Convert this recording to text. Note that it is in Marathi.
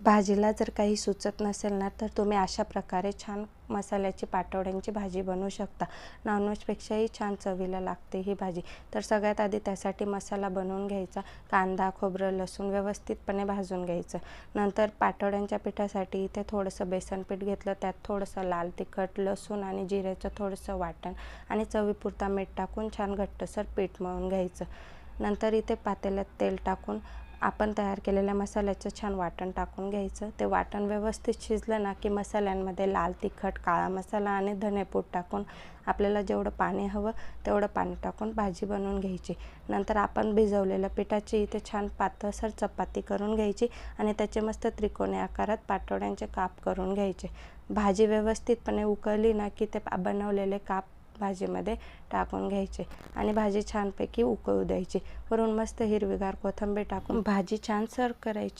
भाजीला जर काही सुचत नसेल ना, तर तुम्ही अशा प्रकारे छान मसाल्याची पाटवड्यांची भाजी बनवू शकता. नॉनव्हेजपेक्षाही छान चवीला लागते ही भाजी. तर सगळ्यात आधी त्यासाठी मसाला बनवून घ्यायचा. कांदा, खोबरं, लसूण व्यवस्थितपणे भाजून घ्यायचं. नंतर पाटवड्यांच्या पिठासाठी इथे थोडंसं बेसन पीठ घेतलं, त्यात थोडंसं लाल तिखट, लसूण आणि जिऱ्याचं थोडंसं वाटण आणि चवीपुरता मीठ टाकून छान घट्टसर पीठ मळून घ्यायचं. नंतर इथे पातेल्यात तेल टाकून आपण तयार केलेल्या मसाल्याचं छान वाटण टाकून घ्यायचं. ते वाटण व्यवस्थित शिजलं ना की मसाल्यांमध्ये लाल तिखट, काळा मसाला आणि धनेपूड टाकून आपल्याला जेवढं पाणी हवं तेवढं पाणी टाकून भाजी बनवून घ्यायची. नंतर आपण भिजवलेल्या पिठाची इथे छान पातळसर चपाती करून घ्यायची आणि त्याचे मस्त त्रिकोणी आकारात पाटवड्यांचे काप करून घ्यायचे. भाजी व्यवस्थितपणे उकळली ना की ते बनवलेले काप भाजीमध्ये टाकून घ्यायचे आणि भाजी छानपैकी उकळू द्यायची. वरून मस्त हिरवीगार कोथिंबीर टाकून भाजी छान सर्व करायची.